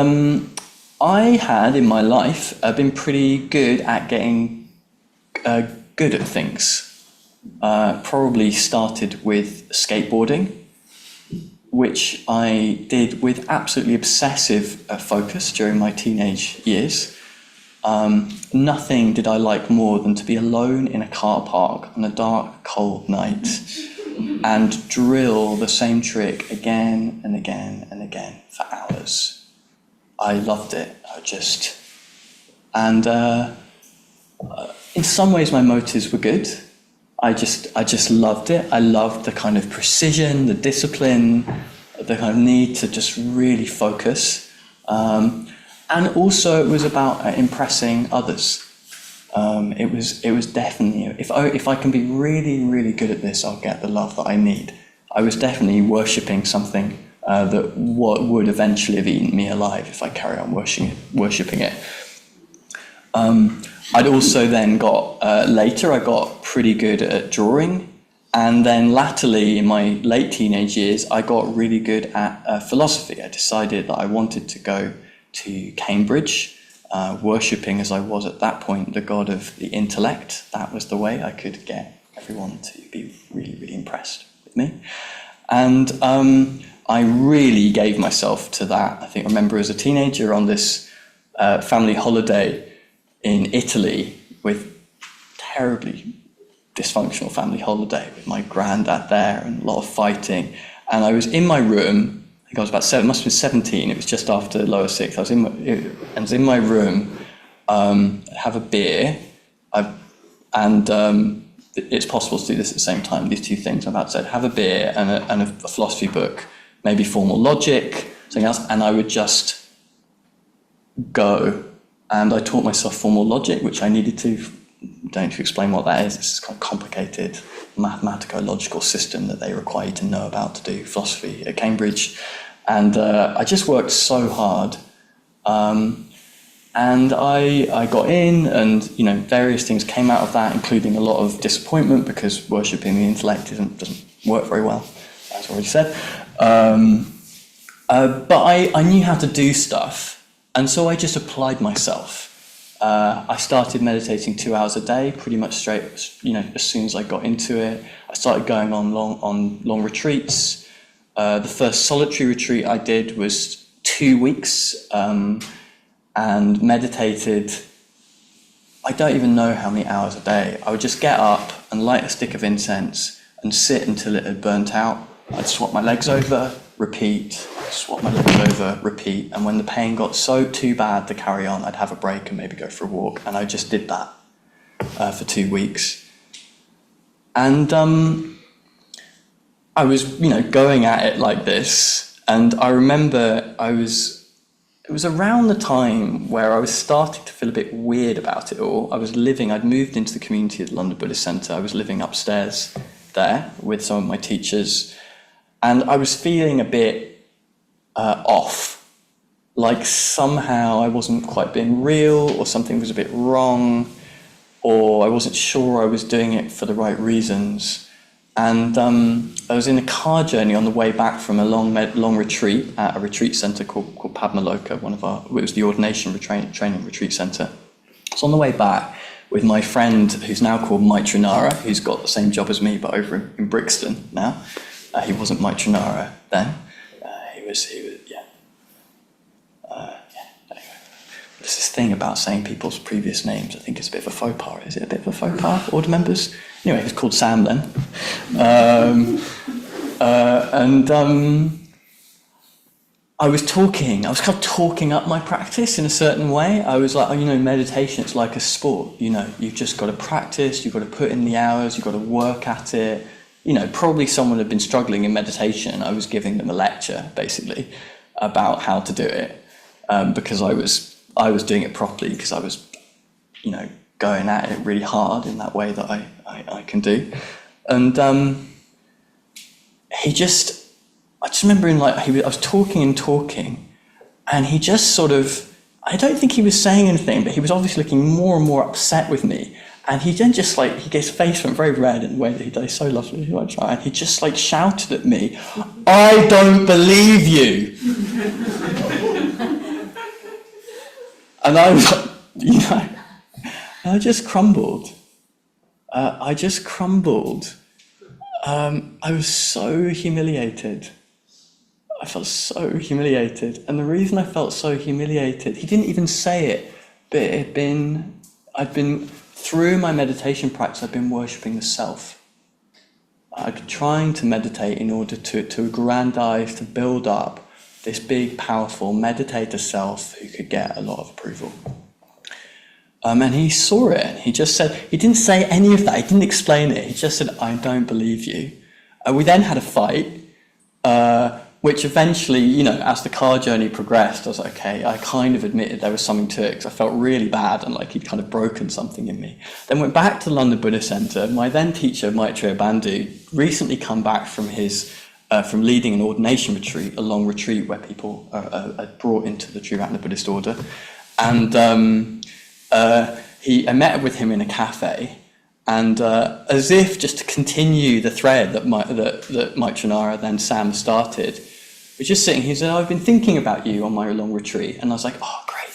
I had in my life been pretty good at getting good at things. Probably started with skateboarding, which I did with absolutely obsessive focus during my teenage years. Nothing did I like more than to be alone in a car park on a dark, cold night and drill the same trick again and again and again for hours. I loved it. In some ways my motives were good. I just loved it. I loved the kind of precision, the discipline, the kind of need to just really focus. And also it was about impressing others. It was definitely, if I can be really, really good at this, I'll get the love that I need. I was definitely worshipping something that would eventually have eaten me alive if I carry on worshipping it. I'd also then later I got pretty good at drawing, and then latterly in my late teenage years I got really good at philosophy. I decided that I wanted to go to Cambridge, worshipping as I was at that point the god of the intellect. That was the way I could get everyone to be really, really impressed with me. And I really gave myself to that. I remember as a teenager on this family holiday in Italy, with terribly dysfunctional family holiday with my granddad there and a lot of fighting. And I was in my room, I think I was about must have been 17, it was just after lower sixth. I was in my room, have a beer, it's possible to do this at the same time, these two things I'm about to say, have a beer and a philosophy book, maybe formal logic, something else, and I would just go And I taught myself formal logic, which I needed to. Don't need to explain what that is. It's kind of complicated mathematico-logical system that they require you to know about to do philosophy at Cambridge. And I just worked so hard. And I got in, and various things came out of that, including a lot of disappointment because worshipping the intellect doesn't work very well, as I already said. But I knew how to do stuff, and so I just applied myself. I started meditating 2 hours a day, pretty much straight. As soon as I got into it, I started going on long retreats. The first solitary retreat I did was 2 weeks. And meditated, I don't even know how many hours a day. I would just get up and light a stick of incense and sit until it had burnt out. I'd swap my legs over, repeat, swap my legs over, repeat. And when the pain got too bad to carry on, I'd have a break and maybe go for a walk. And I just did that for 2 weeks. And I was, going at it like this. And I remember it was around the time where I was starting to feel a bit weird about it all. I'd moved into the community at the London Buddhist Centre. I was living upstairs there with some of my teachers. And I was feeling a bit off. Like somehow I wasn't quite being real, or something was a bit wrong, or I wasn't sure I was doing it for the right reasons. And I was in a car journey on the way back from a long retreat at a retreat centre called Padmaloka, it was the ordination training retreat centre. So on the way back with my friend, who's now called Maitranara, who's got the same job as me, but over in Brixton now. He wasn't Maitranara then. He was. Anyway, there's this thing about saying people's previous names. I think it's a bit of a faux pas. Is it a bit of a faux pas, order members? Anyway, he was called Sam then. I was kind of talking up my practice in a certain way. I was like, meditation, it's like a sport. You've just got to practice, you've got to put in the hours, you've got to work at it. Probably someone had been struggling in meditation, and I was giving them a lecture, basically, about how to do it. Because I was doing it properly, because I was, going at it really hard in that way that I can do. And I just remember I was talking, and he just sort of, I don't think he was saying anything, but he was obviously looking more and more upset with me. And he then just his face went very red in the way that he does so lovely. And he just shouted at me, "I don't believe you." And I was I just crumbled. I was so humiliated. I felt so humiliated. And the reason I felt so humiliated, he didn't even say it, but I'd been, through my meditation practice, I'd been worshipping the self. I'd been trying to meditate in order to aggrandize, to build up this big, powerful meditator self who could get a lot of approval. And he saw it. He just said, he didn't say any of that. He didn't explain it. He just said, "I don't believe you." We then had a fight, which eventually, as the car journey progressed, I was like, okay, I kind of admitted there was something to it, because I felt really bad and like he'd kind of broken something in me. Then went back to the London Buddhist Centre. My then teacher, Maitreya Bandhu, recently come back from from leading an ordination retreat, a long retreat where people are brought into the Triratna Buddhist order. And I met with him in a cafe, and as if just to continue the thread that Maitranara, then Sam, started, we're just sitting. He said, "I've been thinking about you on my long retreat," and I was like, "Oh, great,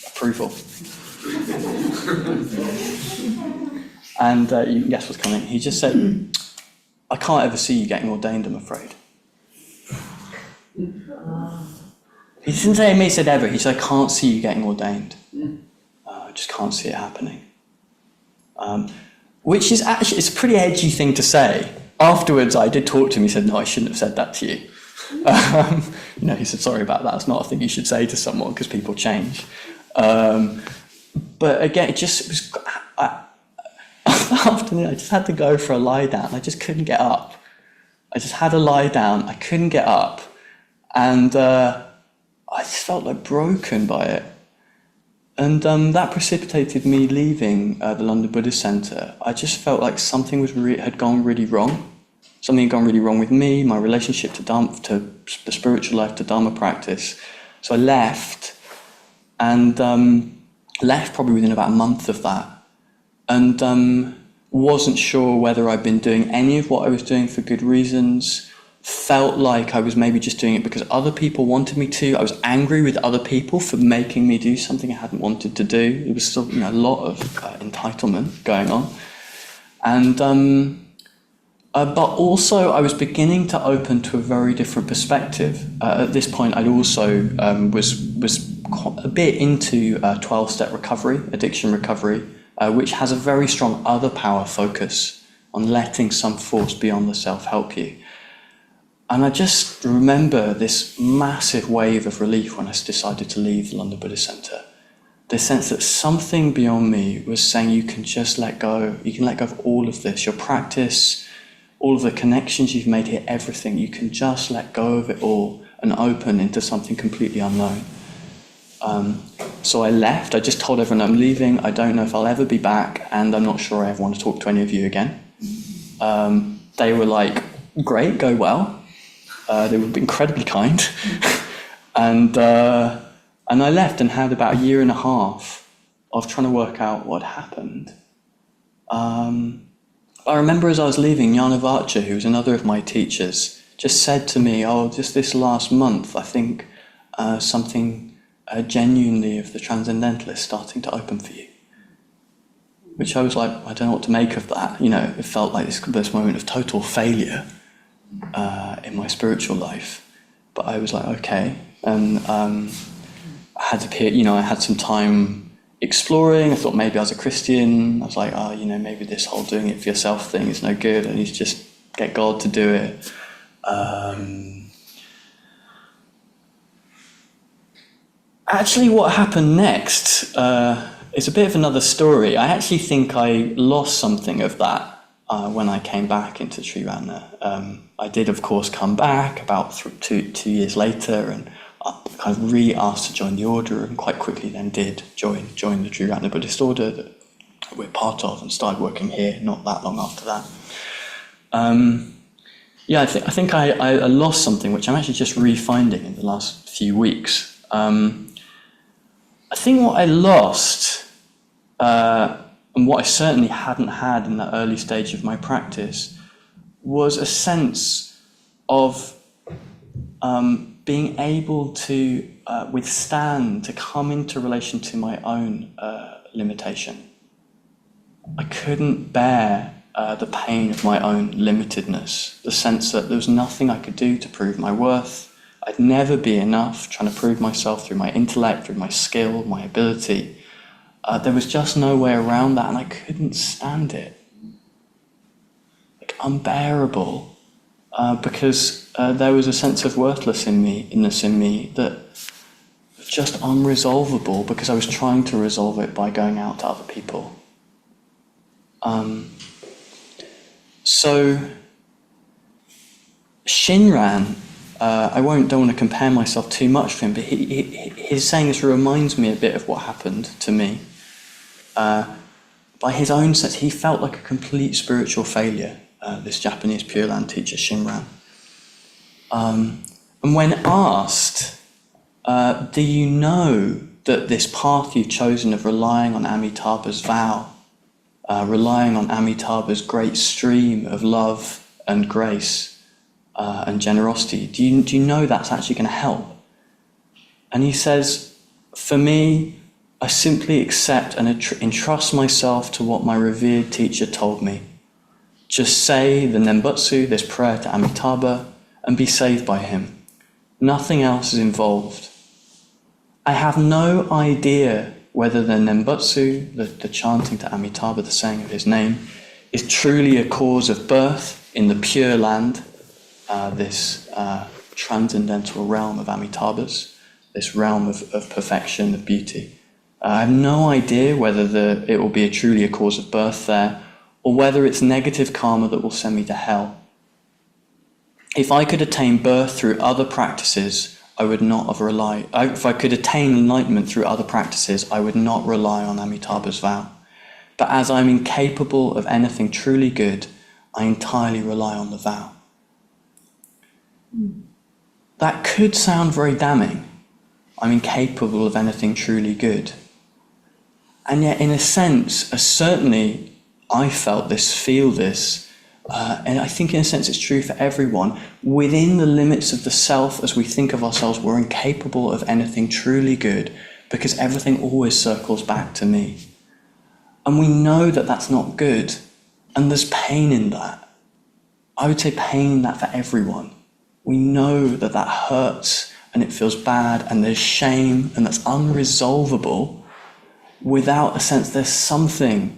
approval." And you can guess what's coming. He just said, "I can't ever see you getting ordained, I'm afraid." He didn't say it, he said ever. He said, "I can't see you getting ordained. I just can't see it happening." Which is actually, it's a pretty edgy thing to say. Afterwards, I did talk to him. He said, "No, I shouldn't have said that to you." He said, "Sorry about that. It's not a thing you should say to someone, because people change." But again, it was. Afternoon, I just had to go for a lie down. I just couldn't get up. I just had a lie down. I couldn't get up, and I just felt like broken by it. And that precipitated me leaving the London Buddhist Centre. I just felt like something had gone really wrong. Something had gone really wrong with me, my relationship to the spiritual life, to Dharma practice. So I left, and left probably within about a month of that. And wasn't sure whether I'd been doing any of what I was doing for good reasons. Felt like I was maybe just doing it because other people wanted me to. I was angry with other people for making me do something I hadn't wanted to do. There was still a lot of entitlement going on. And but also I was beginning to open to a very different perspective. At this point I'd also was a bit into 12-step recovery, addiction recovery, which has a very strong other power focus on letting some force beyond the self help you. And I just remember this massive wave of relief when I decided to leave the London Buddhist Centre. The sense that something beyond me was saying you can just let go. You can let go of all of this, your practice, all of the connections you've made here, everything. You can just let go of it all and open into something completely unknown. So I left. I just told everyone I'm leaving. I don't know if I'll ever be back, and I'm not sure I ever want to talk to any of you again. They were like, great, go well. They were incredibly kind. And I left and had about a year and a half of trying to work out what happened. I remember as I was leaving, Jnana, who was another of my teachers, just said to me, just this last month, I think something genuinely of the transcendental is starting to open for you. Which I was like, I don't know what to make of that. It felt like this moment of total failure in my spiritual life, but I was like, okay, and I had some time exploring. I thought maybe I was a Christian. I was like, maybe this whole doing it for yourself thing is no good. I need to just get God to do it. Actually, what happened next is a bit of another story. I actually think I lost something of that when I came back into Shinran. I did, of course, come back about 2 years later, and I kind of re-asked to join the order, and quite quickly then did join the Viryadeva Buddhist order that we're part of, and started working here not that long after that. I think I lost something, which I'm actually just re-finding in the last few weeks. I think what I lost, and what I certainly hadn't had in that early stage of my practice, was a sense of being able to withstand, to come into relation to my own limitation. I couldn't bear the pain of my own limitedness, the sense that there was nothing I could do to prove my worth. I'd never be enough, trying to prove myself through my intellect, through my skill, my ability. There was just no way around that, and I couldn't stand it. Unbearable, because there was a sense of worthlessness in me that was just unresolvable, because I was trying to resolve it by going out to other people. So Shinran, I don't want to compare myself too much to him, but his saying this reminds me a bit of what happened to me. By his own sense, he felt like a complete spiritual failure, this Japanese Pure Land teacher, Shinran. And when asked, do you know that this path you've chosen of relying on Amitabha's vow, relying on Amitabha's great stream of love and grace and generosity, do you know that's actually going to help? And he says, for me, I simply accept and entrust myself to what my revered teacher told me. Just say the Nembutsu, this prayer to Amitabha, and be saved by him. Nothing else is involved. I have no idea whether the Nembutsu, the chanting to Amitabha, the saying of his name, is truly a cause of birth in the Pure Land, this transcendental realm of Amitabha's, this realm of perfection, of beauty. I have no idea whether it will be truly a cause of birth there, or whether it's negative karma that will send me to hell. If I could attain birth through other practices, I would not have relied. If I could attain enlightenment through other practices, I would not rely on Amitabha's vow. But as I'm incapable of anything truly good, I entirely rely on the vow. That could sound very damning. I'm incapable of anything truly good. And yet, in a sense, certainly I felt this, feel this, and I think in a sense it's true for everyone. Within the limits of the self, as we think of ourselves, we're incapable of anything truly good because everything always circles back to me. And we know that that's not good, and there's pain in that. I would say pain in that for everyone. We know that that hurts and it feels bad and there's shame and that's unresolvable without a sense there's something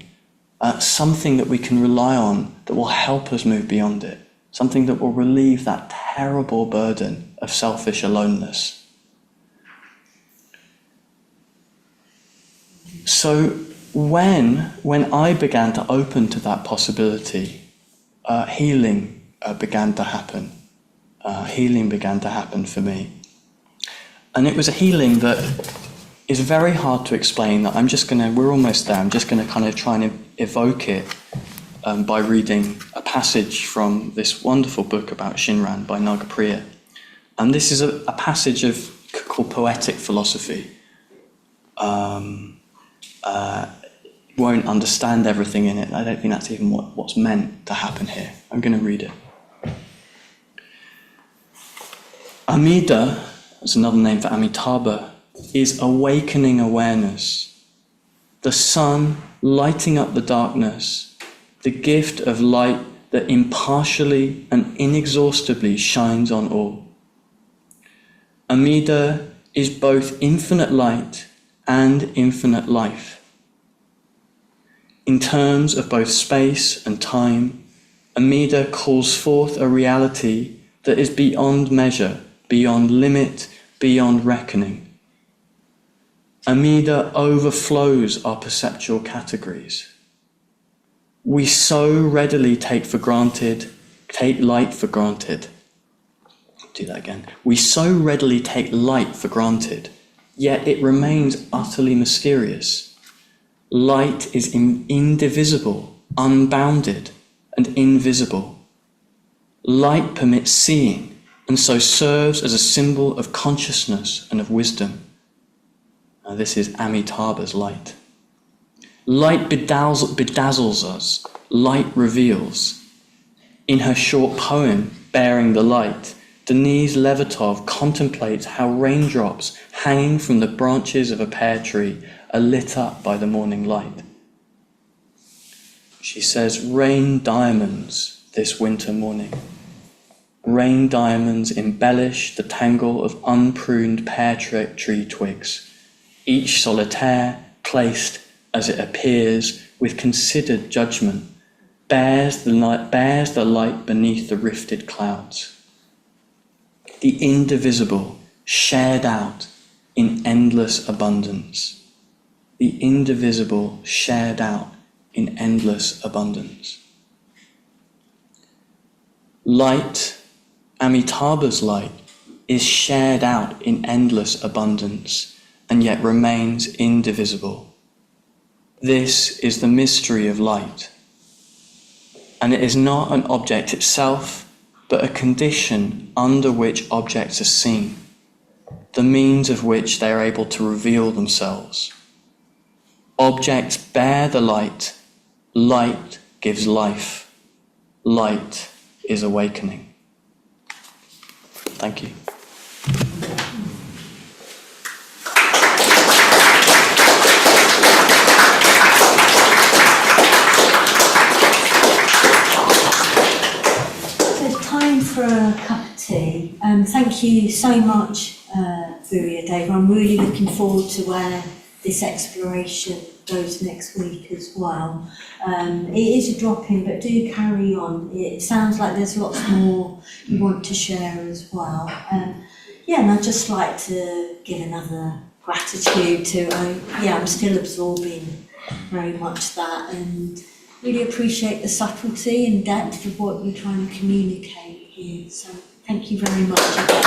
that we can rely on that will help us move beyond it, something that will relieve that terrible burden of selfish aloneness. So when I began to open to that possibility, healing began to happen. Healing began to happen for me. And it was a healing that is very hard to explain. That we're almost there, I'm just going to kind of try and evoke it by reading a passage from this wonderful book about Shinran by Nagapriya. And this is a passage called Poetic Philosophy. Won't understand everything in it. I don't think that's even what's meant to happen here. I'm going to read it. Amida, that's another name for Amitabha, is awakening awareness, the sun lighting up the darkness, the gift of light that impartially and inexhaustibly shines on all. Amida is both infinite light and infinite life. In terms of both space and time, Amida calls forth a reality that is beyond measure, beyond limit, beyond reckoning. Amida overflows our perceptual categories. We so readily take light for granted. Do that again. We so readily take light for granted, yet it remains utterly mysterious. Light is indivisible, unbounded, and invisible. Light permits seeing, and so serves as a symbol of consciousness and of wisdom. Now, this is Amitabha's light. Light bedazzles us, light reveals. In her short poem, Bearing the Light, Denise Levertov contemplates how raindrops hanging from the branches of a pear tree are lit up by the morning light. She says, rain diamonds this winter morning. Rain diamonds embellish the tangle of unpruned pear tree twigs, each solitaire, placed as it appears with considered judgment, bears the light beneath the rifted clouds. The indivisible shared out in endless abundance. The indivisible shared out in endless abundance. Light, Amitabha's light, is shared out in endless abundance and yet remains indivisible. This is the mystery of light. And it is not an object itself, but a condition under which objects are seen, the means of which they are able to reveal themselves. Objects bear the light, light gives life, light is awakening. Thank you. For a cup of tea. Thank you so much, Viryadeva. I'm really looking forward to where this exploration goes next week as well. It is a drop-in, but do carry on. It sounds like there's lots more you want to share as well. And I'd just like to give another gratitude to, I'm still absorbing very much that, and really appreciate the subtlety and depth of what you're trying to communicate here. So Thank you very much again.